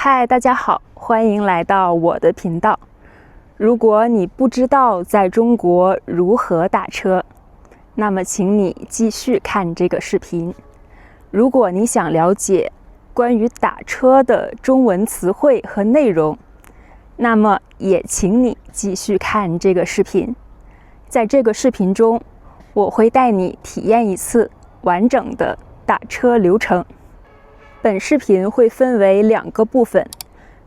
嗨，大家好，歡迎來到我的頻道。如果你不知道在中國如何打車，那麼請你繼續看這個視頻。如果你想了解關於打車的中文詞彙和內容，那麼也請你繼續看這個視頻。在這個視頻中，我會帶你體驗一次完整的打車流程。本視頻會分為2個部分。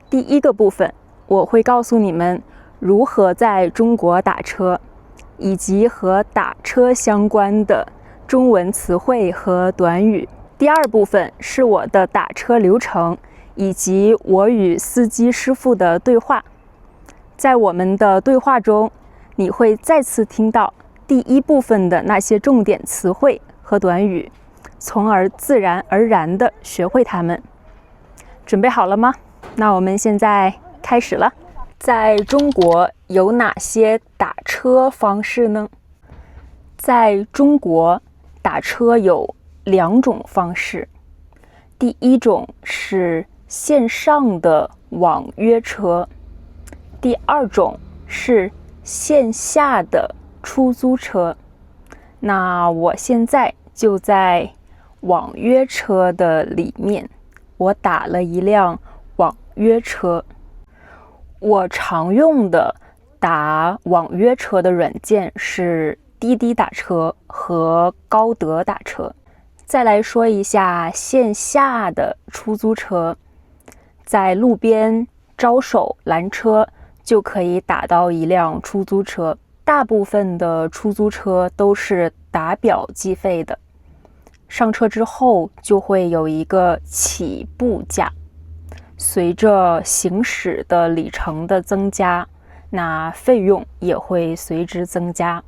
第一個部分，我會告訴你們如何在中國打車，以及和打車相關的中文詞彙和短語。第二部分是我的打車流程，以及我與司機師傅的對話。在我們的對話中，你會再次聽到第一部分的那些重點詞彙和短語，從而自然而然地學會它們。準備好了嗎？那我們現在開始了。在中國有哪些打車方式呢？在中國打車有2種方式。第一種是線上的網約車，第二種是線下的出租車。那我現在就在網約車的裡面，我打了一輛網約車。我常用的打網約車的軟件是滴滴打車和高德打車。再來說一下線下的出租車，在路邊招手攔車就可以打到一輛出租車。大部分的出租車都是打表計費的。上車之後就會有一個起步價，隨着行駛的里程的增加，那費用也會隨之增加。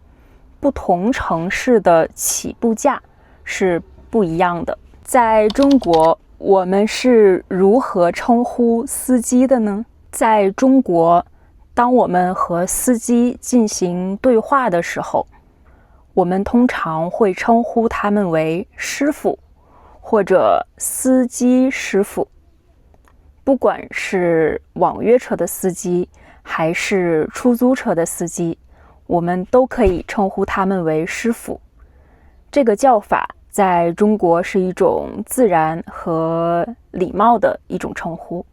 不同城市的起步價是不一樣的。在中國，我們是如何稱呼司機的呢？在中國，當我們和司機進行對話的時候，我們通常會稱呼他們為師傅或者司機師傅。不管是網約車的司機還是出租車的司機，我們都可以稱呼他們為師傅。這個叫法在中國是一種自然和禮貌的一種稱呼。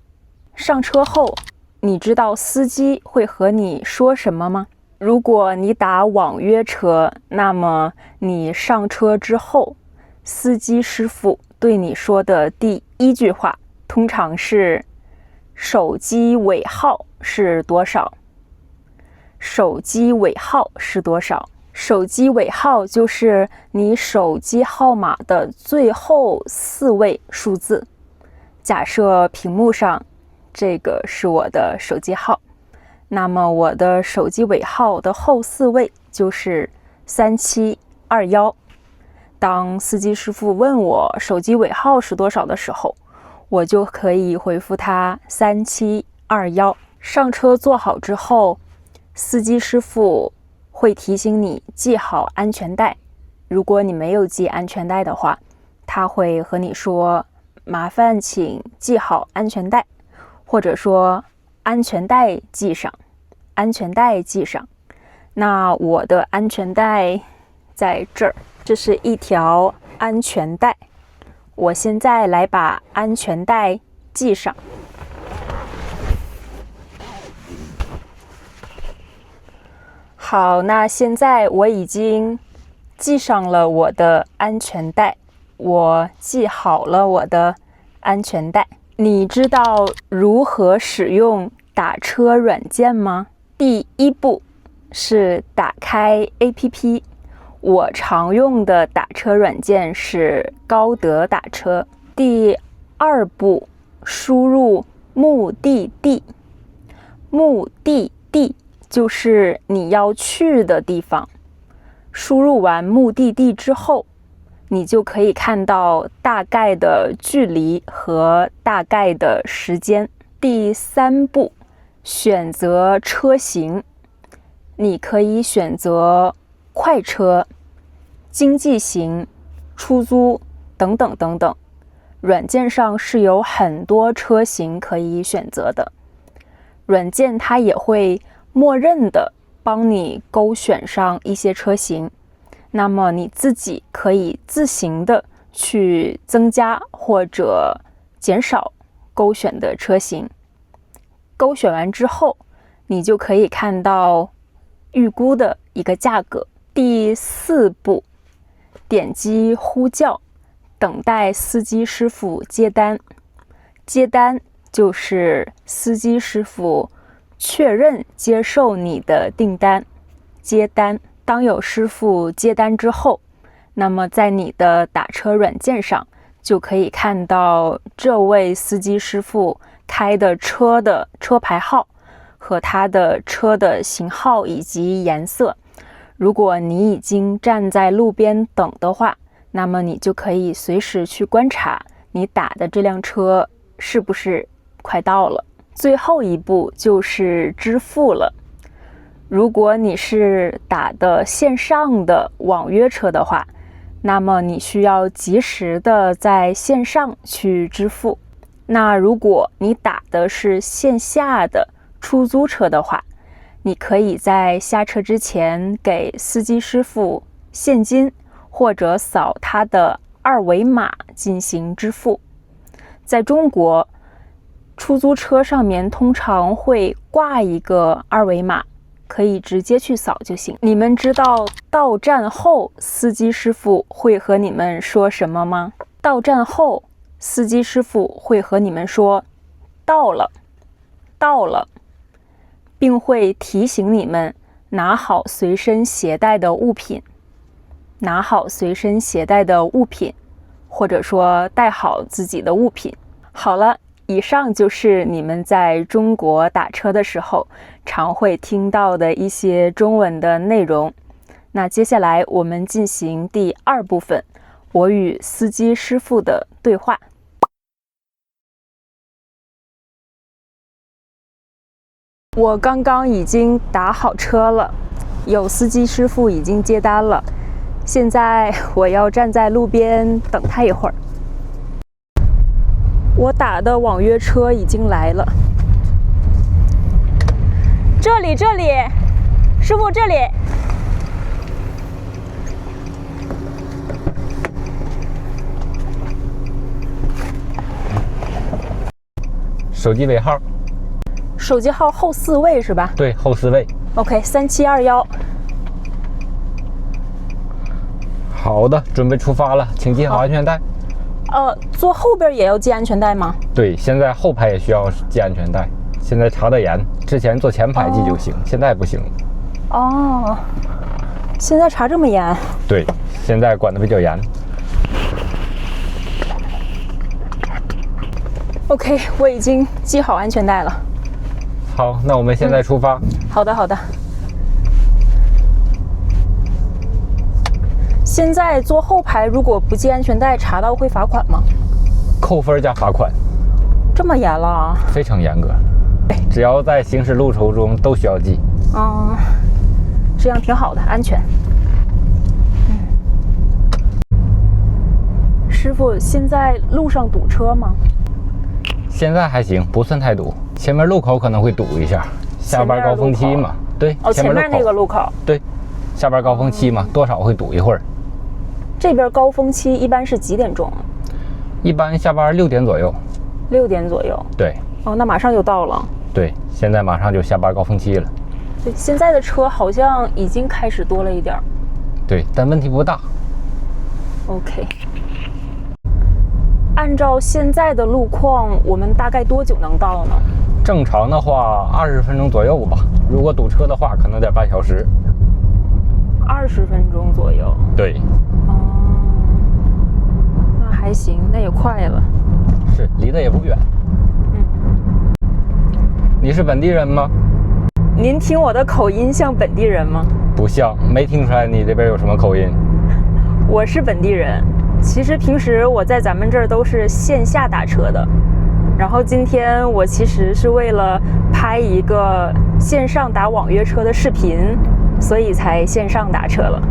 上車後，你知道司機會和你說什麼嗎？如果你打網約車，那麼你上車之後，司機師傅對你說的第一句話通常是手機尾號是多少？手機尾號是多少？手機尾號就是你手機號碼的最後4位數字。假設屏幕上這個是我的手機號，那麼我的手機尾號的後4位就是3721。當司機師傅問我手機尾號是多少的時候，我就可以回復他3721。上車坐好之後，司機師傅會提醒你繫好安全帶。如果你沒有繫安全帶的話，他會和你說麻煩請繫好安全帶，或者說安全帶繫上，安全帶繫上。那我的安全帶在這兒，這是一條安全帶。我現在來把安全帶繫上。好，那現在我已經繫上了我的安全帶，我繫好了我的安全帶。你知道如何使用打車軟件嗎？第一步是打開 APP， 我常用的打車軟件是高德打車。第2步，輸入目的地。目的地就是你要去的地方。輸入完目的地之後，你就可以看到大概的距離和大概的时间。第3步，選擇車型。你可以選擇快車、經濟型、出租等等等等。軟件上是有很多車型可以選擇的，軟件它也會默認的幫你勾選上一些車型，那麼你自己可以自行的去增加或者減少勾選的車型。勾選完之後，你就可以看到預估的一個價格。第4步，點擊呼叫，等待司機師傅接單。接單就是司機師傅確認接受你的訂單。接單，當有師傅接單之後，那麼在你的打車軟件上就可以看到這位司機師傅開的車的車牌號和他的車的型號以及顏色。如果你已經站在路邊等的話，那麼你就可以隨時去觀察你打的這輛車是不是快到了。最後一步就是支付了。如果你是打的線上的網約車的話，那麼你需要及時的在線上去支付。那如果你打的是線下的出租車的話，你可以在下車之前給司機師傅現金或者掃他的二維碼進行支付。在中國，出租車上面通常會掛一個二維碼，可以直接去掃就行。你們知道到站後司機師傅會和你們說什麼嗎？到站後，司機師傅會和你們說到了，到了，並會提醒你們拿好隨身攜帶的物品，拿好隨身攜帶的物品，或者說帶好自己的物品。好了，以上就是你們在中國打車的时候常會聽到的一些中文的內容。那接下來我們進行第2部分，我與司機師傅的對話。我剛剛已經打好車了，有司機師傅已經接單了，現在我要站在路邊等他一會兒。我打的網約車已經來了，這裡，師傅這裡。手機尾號。手機號後4位是吧？對，後4位。OK， 3721。好的，準備出發了，請繫好安全帶。坐後邊也要繫安全帶嗎？對，現在後排也需要繫安全帶。現在查得嚴，之前坐前排繫就行，現在不行。哦，現在查這麼嚴？對，現在管得比較嚴。OK， 我已經繫好安全帶了。好，那我們現在出發。好的，好的。现在坐後排如果不繫安全帶，查到會罰款嗎？扣分加罰款。這麼嚴了啊？非常嚴格，只要在行駛路途中都需要繫。這樣挺好的，安全。師傅，現在路上堵車嗎？現在還行，不算太堵。前面路口可能會堵一下，下班高峰期嘛。對，前面那個路口。對，下班高峰期嘛，多少會堵一會兒。這邊高峰期一般是幾點鐘？一般下班6點左右。6點左右。對。那馬上就到了。對，現在馬上就下班高峰期了。对，現在的車好像已經開始多了一點。對，但問題不大。OK。按照現在的路況，我們大概多久能到呢？正常的話20分鐘左右吧，如果堵車的話可能得半小時。20分鐘左右。對。那還行，那也快了。是，離得也不遠。你是本地人嗎？您聽我的口音像本地人嗎？不像，沒聽出來你這邊有什麼口音。我是本地人，其實平時我在咱們這兒都是線下打車的，然後今天我其實是為了拍一個線上打網約車的視頻，所以才線上打車了。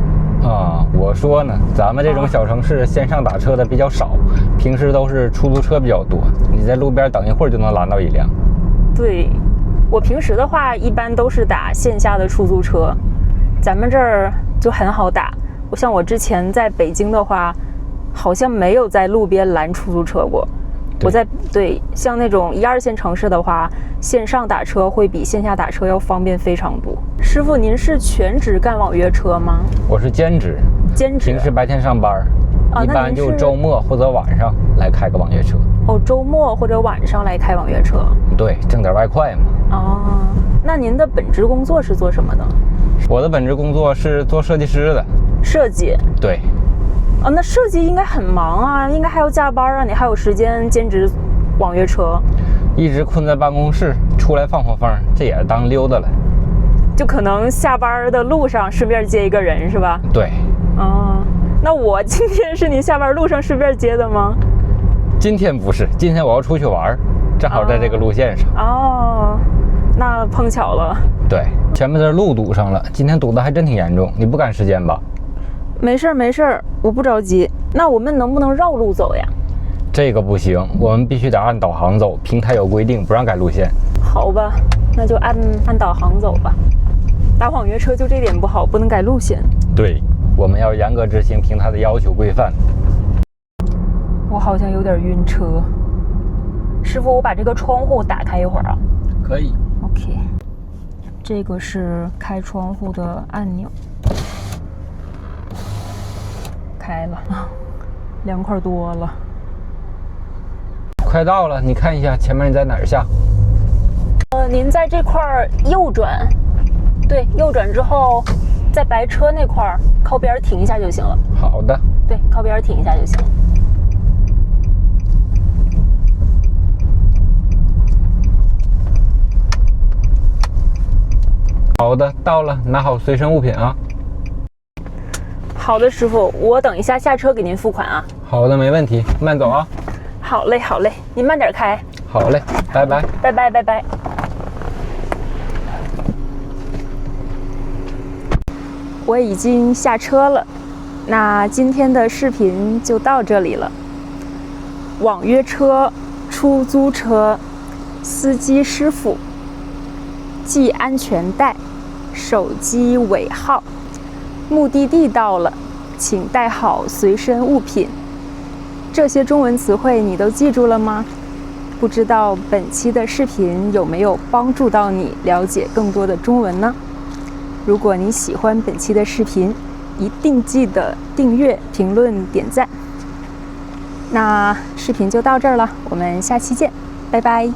啊，我说呢，咱们这种小城市线上打车的比较少，平时都是出租车比较多，你在路边等一会儿就能拦到一辆。对，我平时的话一般都是打线下的出租车，咱们这兒就很好打。像我之前在北京的話，好像沒有在路邊攔出租車過。我在像那種1、2線城市的話，線上打車會比線下打車要方便非常多。師傅，您是全職幹網約車嗎？我是兼職，平時白天上班，一般就周末或者晚上來開個網約車。哦，周末或者晚上來開網約車。對，掙點外快嘛。哦，那您的本職工作是做什麼的？我的本職工作是做設計師的。設計？對。哦，那設計應該很忙啊，應該還要加班啊，你還有時間兼職網約車？一直困在辦公室，出來放放風，這也當溜達了。就可能下班的路上順便接一個人是吧？對。哦，那我今天是你下班路上順便接的嗎？今天不是，今天我要出去玩，正好在這個路線上。哦，那碰巧了。對，前面的路堵上了，今天堵得還真挺嚴重，你不趕時間吧？沒事沒事，我不着急。那我們能不能繞路走呀？這個不行，我們必須得按導航走，平台有規定不讓改路線。好吧，那就按導航走吧。打網約車就這點不好，不能改路線。對，我們要嚴格執行平台的要求規範。我好像有點暈車。師傅，我把這個窗戶打開一會兒啊。可以。OK， 這個是開窗戶的按鈕。開了，涼快多了。快到了，你看一下前面你在哪兒下？您在這塊右轉，對，右轉之後，在白車那塊靠邊停一下就行了。好的。對，靠邊停一下就行了。好的，到了，拿好隨身物品啊。好的，師傅，我等一下下車給您付款啊。好的，沒問題，慢走啊。好嘞，好嘞，您慢點開。好嘞，拜拜。拜拜，拜拜。我已經下車了，那今天的視頻就到這裡了。網約車、出租車、司機師傅、繫安全帶、手機尾號。目的地到了，請帶好隨身物品。這些中文詞彙你都記住了嗎？不知道本期的視頻有沒有幫助到你了解更多的中文呢？如果你喜歡本期的視頻，一定記得訂閱、評論、點讚。那視頻就到這兒了，我們下期見，拜拜。